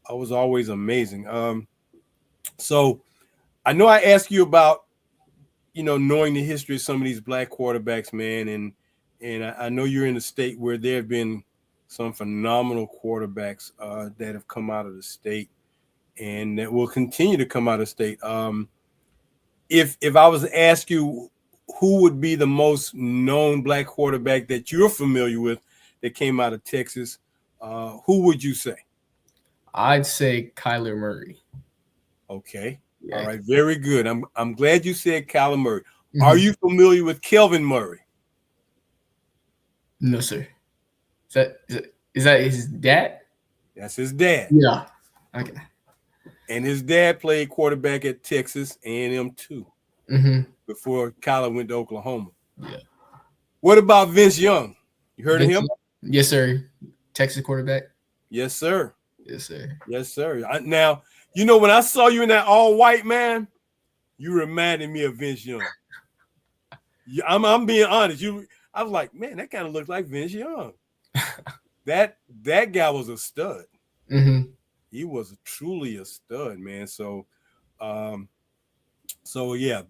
It was always amazing. So I know I asked you about, knowing the history of some of these black quarterbacks, man. And I know you're in a state where there have been some phenomenal quarterbacks that have come out of the state and that will continue to come out of state. If I was to ask you who would be the most known black quarterback that you're familiar with that came out of Texas, who would you say? I'd say Kyler Murray. Okay. Yeah. All right. Very good. I'm glad you said Kyler Murray. Are you familiar with Kelvin Murray? No, sir. Is that his dad? That's his dad. Yeah. Okay. And his dad played quarterback at Texas A&M too. Before Kyler went to Oklahoma. Yeah. What about Vince Young? You heard of him? Yes, sir. Texas quarterback. Yes, sir. Yes, sir. Yes, sir. Now, when I saw you in that all-white, man, you reminded me of Vince Young. I'm being honest. I was like, man, that kind of looks like Vince Young. That guy was a stud. He was truly a stud, man. So yeah,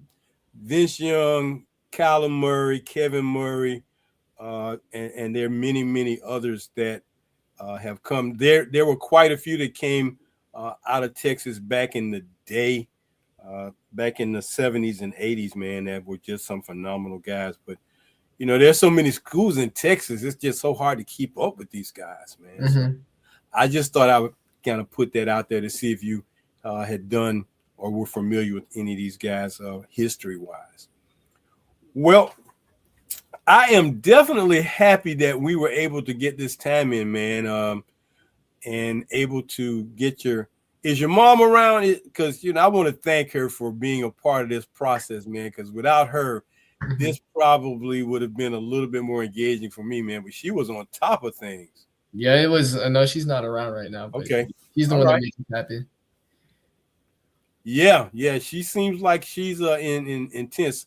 Vince Young, Kyler Murray, Kevin Murray, and there are many, many others that have come. There were quite a few that came out of Texas back in the day, back in the 70s and 80s, man, that were just some phenomenal guys. But, there's so many schools in Texas. It's just so hard to keep up with these guys, man. So I just thought I would kind of put that out there to see if you had done or were familiar with any of these guys history-wise. Well, I am definitely happy that we were able to get this time in, man, and able to get is your mom around? Because, I want to thank her for being a part of this process, man, because without her, this probably would have been a little bit more engaging for me, man, but she was on top of things. Yeah, it was. No, she's not around right now. But okay. He's the one that makes it happen. Yeah. She seems like she's intense.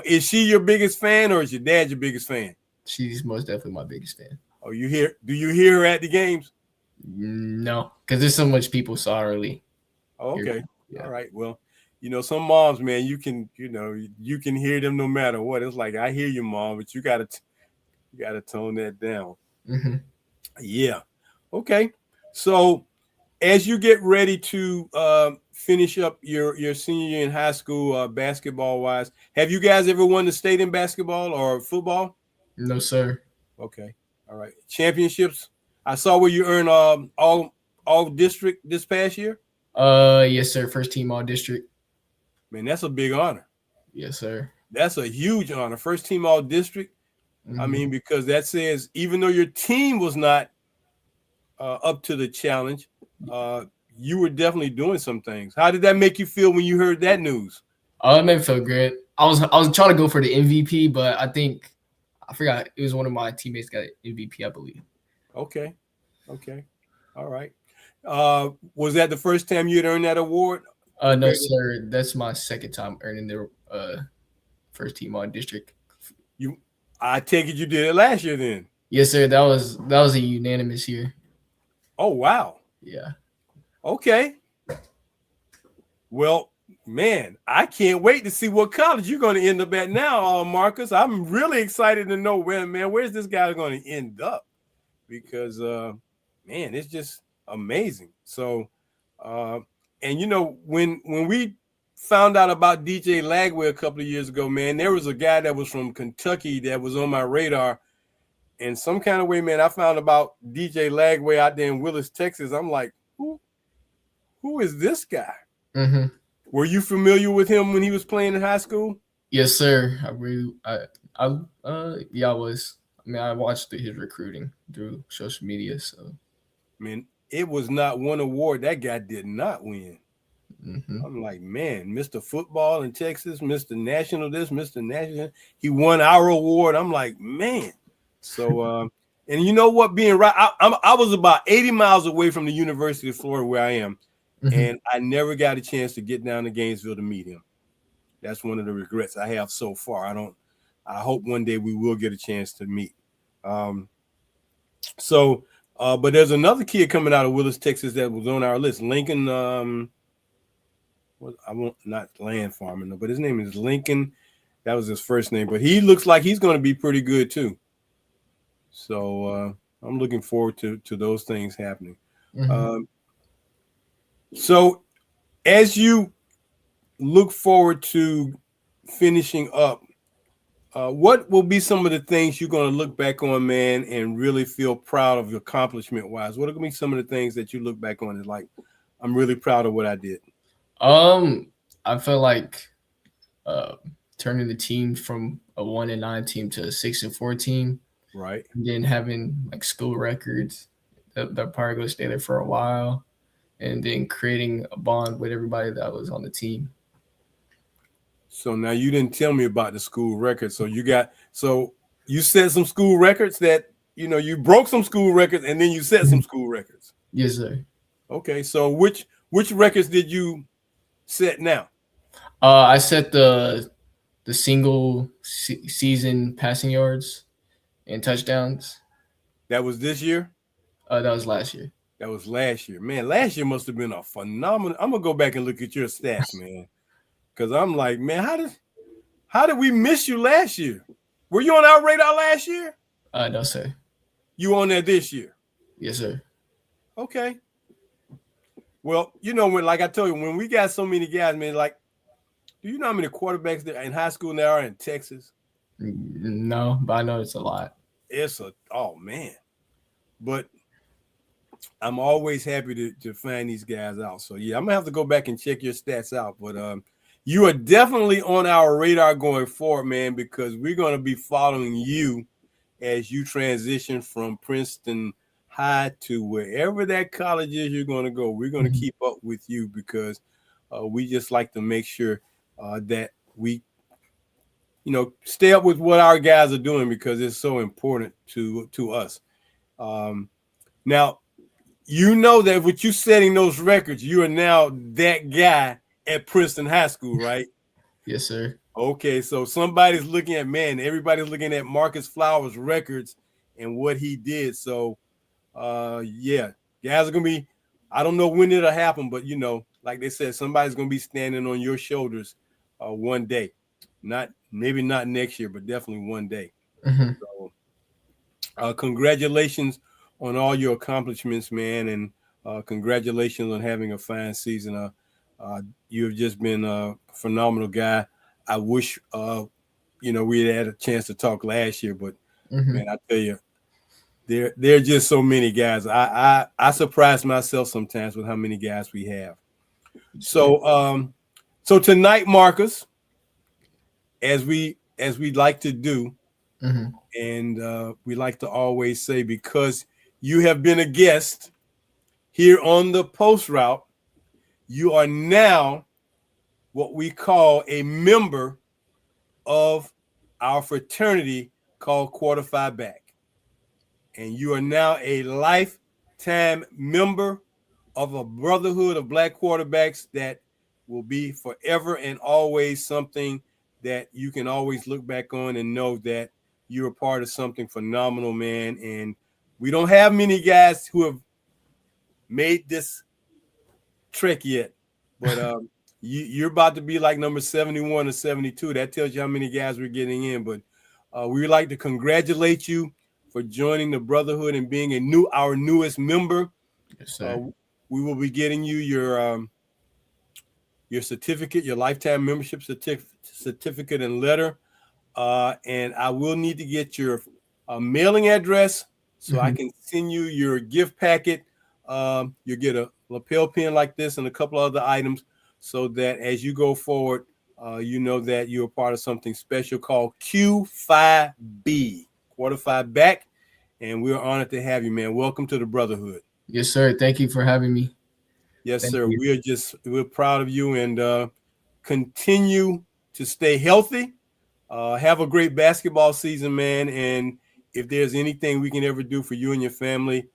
Is she your biggest fan, or is your dad your biggest fan? She's most definitely my biggest fan. Oh, do you hear her at the games? No, because there's so much people saw early. Oh, Here. okay. Yeah. All right. Well, some moms, man, you can hear them no matter what. It's like, I hear you, mom, but you gotta tone that down. Hmm. Yeah. Okay. So as you get ready to finish up your senior year in high school, basketball wise, have you guys ever won the state in basketball or football? No, sir. Okay. All right. Championships. I saw where you earned all district this past year. Yes, sir. First team all district. Man, that's a big honor. Yes, sir. That's a huge honor. First team all district. I mean, because that says even though your team was not up to the challenge, you were definitely doing some things. How did that make you feel when you heard that news? It made me feel good. I was trying to go for the MVP, but I forgot it was one of my teammates got MVP, I believe. Okay. All right. Was that the first time you had earned that award? No, sir. That's my second time earning the first team all district. I take it you did it last year then. Yes, sir. That was a unanimous year. Oh, wow. Yeah. Okay. Well, man, I can't wait to see what college you're going to end up at now, Marcus. I'm really excited to know where's this guy going to end up? Because, man, it's just amazing. So, and when we found out about DJ Lagway a couple of years ago, man, there was a guy that was from Kentucky that was on my radar. And some kind of way, man, I found about DJ Lagway out there in Willis, Texas. I'm like, who is this guy? Mm-hmm. Were you familiar with him when he was playing in high school? Yes, sir. I was. I mean, I watched his recruiting through social media. So, I mean, it was not one award that guy did not win. Mm-hmm. I'm like, man, Mr. Football in Texas, Mr. National this, Mr. National. He won our award. I'm like, man. So, and you know what? Being right, I was about 80 miles away from the University of Florida where I am, and I never got a chance to get down to Gainesville to meet him. That's one of the regrets I have so far. I hope one day we will get a chance to meet. But there's another kid coming out of Willis, Texas that was on our list, Lincoln. I won't not land farming, but his name is Lincoln. That was his first name, but he looks like he's going to be pretty good too. So I'm looking forward to those things happening. Mm-hmm. So as you look forward to finishing up, what will be some of the things you're going to look back on, man, and really feel proud of accomplishment-wise? What are going to be some of the things that you look back on and like, I'm really proud of what I did? I feel like turning the team from a 1-9 team to a 6-4 team. Right. And then having like school records that probably going to stay there for a while, and then creating a bond with everybody that was on the team. So now you didn't tell me about the school records. So you set some school records that, you broke some school records and then you set some school records. Yes, sir. Okay. So which records did you set now? I set the single season passing yards and touchdowns. That was this year? That was last year. That was last year. Man, last year must have been a phenomenal. I'm going to go back and look at your stats, man. Because I'm like, man, how did we miss you last year? Were you on our radar last year? No, sir. You on there this year? Yes, sir. Okay. Well, when, like I told you, when we got so many guys, man, like, do you know how many quarterbacks there in high school there are in Texas? No, but I know it's a lot. Oh, man. But I'm always happy to find these guys out. So, yeah, I'm going to have to go back and check your stats out. But you are definitely on our radar going forward, man, because we're going to be following you as you transition from Princeton High to wherever that college is you're going to go. We're going to keep up with you because we just like to make sure that we, stay up with what our guys are doing because it's so important to us. Now, that with you setting those records, you are now that guy at Princeton High School, right? Yes, sir. Okay, so somebody's looking at, everybody's looking at Marcus Flowers' records and what he did. So, yeah, Guys are gonna be. I don't know when it'll happen, but like they said, somebody's gonna be standing on your shoulders one day. Maybe not next year, but definitely one day. Mhm. So, congratulations on all your accomplishments, man, and congratulations on having a fine season. You have just been a phenomenal guy. I wish we had a chance to talk last year, but man, I tell you, there are just so many guys. I surprise myself sometimes with how many guys we have. So so tonight, Marcus, as we like to do, and we like to always say, because you have been a guest here on the Post Route, you are now what we call a member of our fraternity called Quarterfied Back. And you are now a lifetime member of a brotherhood of Black quarterbacks that will be forever and always something that you can always look back on and know that you're a part of something phenomenal, man. And we don't have many guys who have made this trek yet, but you're about to be like number 71 or 72. That tells you how many guys we're getting in. But we would like to congratulate you for joining the brotherhood and being our newest member. Yes, sir. We will be getting you your certificate, your lifetime membership certificate and letter. And I will need to get your mailing address so I can send you your gift packet. You'll get a lapel pin like this and a couple other items so that as you go forward, you know that you're a part of something special called Q5B, Quarterfied Back. And we're honored to have you, man. Welcome to the brotherhood. Yes, sir. Thank you for having me. Yes, Thank sir. you. We're proud of you, and continue to stay healthy. Have a great basketball season, man. And if there's anything we can ever do for you and your family,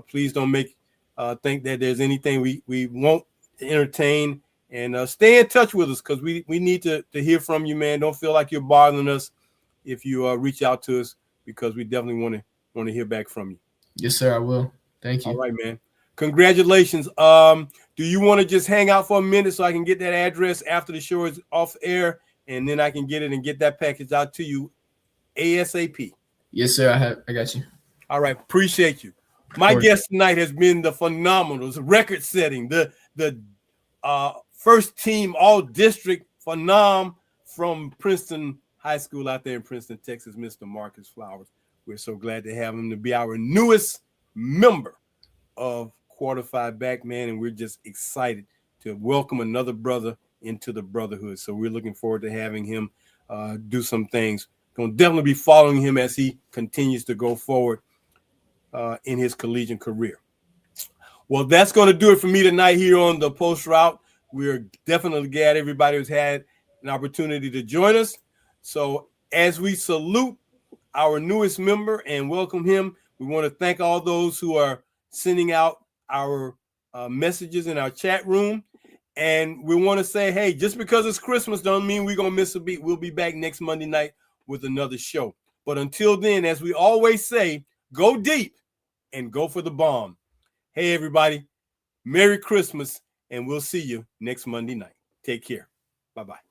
please don't think that there's anything we won't entertain. And stay in touch with us, because we need to hear from you, man. Don't feel like you're bothering us if you reach out to us, because we definitely want to hear back from you. Yes, sir. I will. Thank you. All right, man. Congratulations. Do you want to just hang out for a minute so I can get that address after the show is off air, and then I can get it and get that package out to you ASAP? Yes, sir. I got you. All right. Appreciate you. My guest tonight has been the phenomenal, record-setting, the first team all-district phenom from Princeton High School out there in Princeton, Texas, Mr. Marcus Flowers. We're so glad to have him to be our newest member of Quarterfied Back, man, and we're just excited to welcome another brother into the brotherhood. So we're looking forward to having him do some things. Going to definitely be following him as he continues to go forward in his collegiate career. Well, that's going to do it for me tonight here on the Post Route. We're definitely glad everybody has had an opportunity to join us. So as we salute our newest member and welcome him, we want to thank all those who are sending out our messages in our chat room. And we want to say, hey, just because it's Christmas don't mean we're going to miss a beat. We'll be back next Monday night with another show. But until then, as we always say, go deep and go for the bomb. Hey, everybody, Merry Christmas, and we'll see you next Monday night. Take care. Bye-bye.